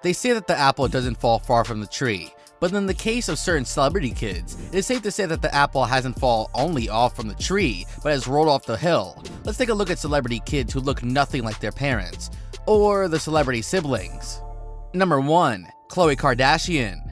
They say that the apple doesn't fall far from the tree, but in the case of certain celebrity kids, it is safe to say that the apple hasn't fallen only off from the tree, but has rolled off the hill. Let's take a look at celebrity kids who look nothing like their parents, or the celebrity siblings. Number 1. Khloe Kardashian.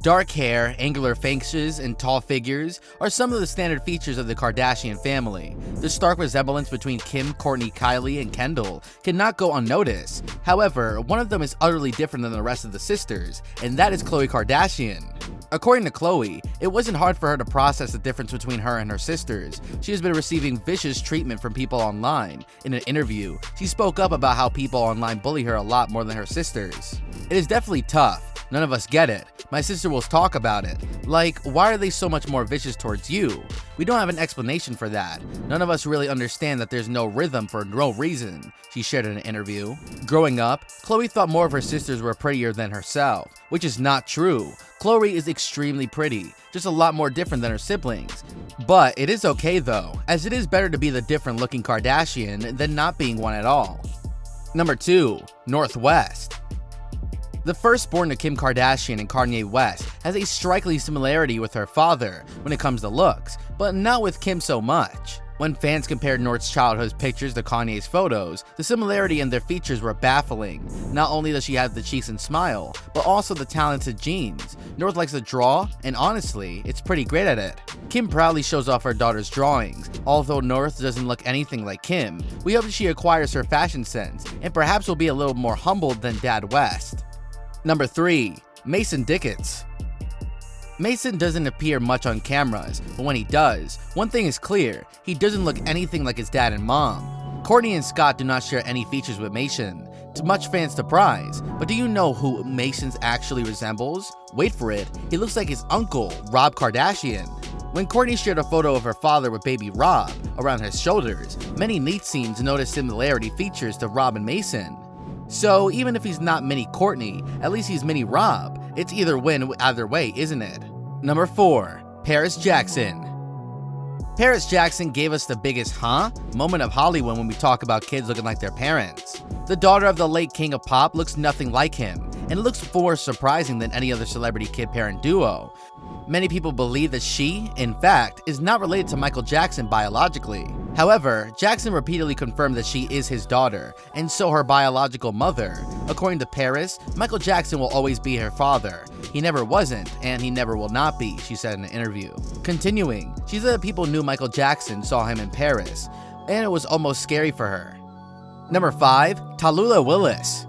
Dark hair, angular faces, and tall figures are some of the standard features of the Kardashian family. The stark resemblance between Kim, Kourtney, Kylie, and Kendall cannot go unnoticed. However, one of them is utterly different than the rest of the sisters, and that is Khloe Kardashian. According to Khloe, it wasn't hard for her to process the difference between her and her sisters. She has been receiving vicious treatment from people online. In an interview, she spoke up about how people online bully her a lot more than her sisters. It is definitely tough. None of us get it. My sister will talk about it. Like, why are they so much more vicious towards you? We don't have an explanation for that. None of us really understand that there's no rhythm for no reason, she shared in an interview. Growing up, Khloe thought more of her sisters were prettier than herself, which is not true. Khloe is extremely pretty, just a lot more different than her siblings. But it is okay though, as it is better to be the different looking Kardashian than not being one at all. Number 2. North West. The firstborn to Kim Kardashian and Kanye West has a striking similarity with her father when it comes to looks, but not with Kim so much. When fans compared North's childhood pictures to Kanye's photos, the similarity in their features were baffling. Not only does she have the cheeks and smile, but also the talented genes. North likes to draw, and honestly, it's pretty great at it. Kim proudly shows off her daughter's drawings. Although North doesn't look anything like Kim, we hope that she acquires her fashion sense, and perhaps will be a little more humbled than Dad West. Number 3. Mason Dickens. Mason doesn't appear much on cameras, but when he does, one thing is clear, he doesn't look anything like his dad and mom. Kourtney and Scott do not share any features with Mason, to much fans' surprise, but do you know who Mason actually resembles? Wait for it, he looks like his uncle, Rob Kardashian. When Kourtney shared a photo of her father with baby Rob around his shoulders, many neat scenes noticed similarity features to Rob and Mason. So even if he's not mini Kourtney, at least he's mini Rob. It's either win either way, isn't it? Number 4. Paris Jackson. Paris Jackson gave us the biggest moment of Hollywood when we talk about kids looking like their parents. The daughter of the late king of pop looks nothing like him, and looks more surprising than any other celebrity kid-parent duo. Many people believe that she, in fact, is not related to Michael Jackson biologically. However, Jackson repeatedly confirmed that she is his daughter, and so her biological mother. According to Paris, Michael Jackson will always be her father. He never wasn't, and he never will not be, she said in an interview. Continuing, she said that people knew Michael Jackson saw him in Paris, and it was almost scary for her. Number 5. Tallulah Willis.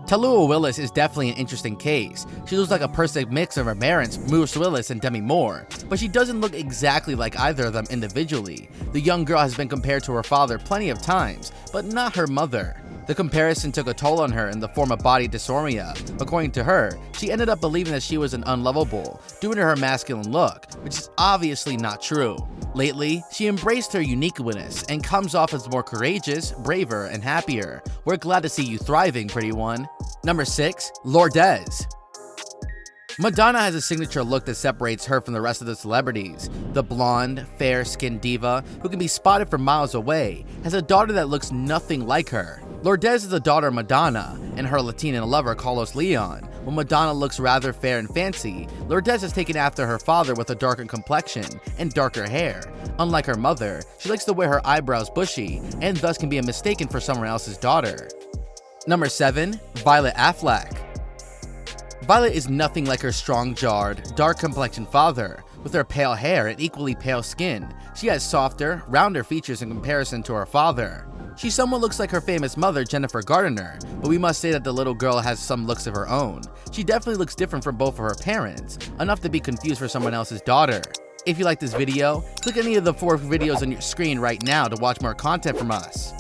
Tallulah Willis is definitely an interesting case. She looks like a perfect mix of her parents, Bruce Willis and Demi Moore, but she doesn't look exactly like either of them individually. The young girl has been compared to her father plenty of times, but not her mother. The comparison took a toll on her in the form of body dysmorphia. According to her, she ended up believing that she was an unlovable due to her masculine look, which is obviously not true. Lately, she embraced her uniqueness and comes off as more courageous, braver, and happier. We're glad to see you thriving, pretty one. Number 6. Lourdes. Madonna has a signature look that separates her from the rest of the celebrities. The blonde, fair-skinned diva, who can be spotted from miles away, has a daughter that looks nothing like her. Lourdes is the daughter of Madonna and her Latina lover Carlos Leon. While Madonna looks rather fair and fancy, Lourdes has taken after her father with a darkened complexion and darker hair. Unlike her mother, she likes to wear her eyebrows bushy and thus can be mistaken for someone else's daughter. Number 7. Violet Affleck. Violet is nothing like her strong-jawed, dark-complexioned father. With her pale hair and equally pale skin, she has softer, rounder features in comparison to her father. She somewhat looks like her famous mother, Jennifer Gardner, but we must say that the little girl has some looks of her own. She definitely looks different from both of her parents, enough to be confused for someone else's daughter. If you like this video, click any of the 4 videos on your screen right now to watch more content from us.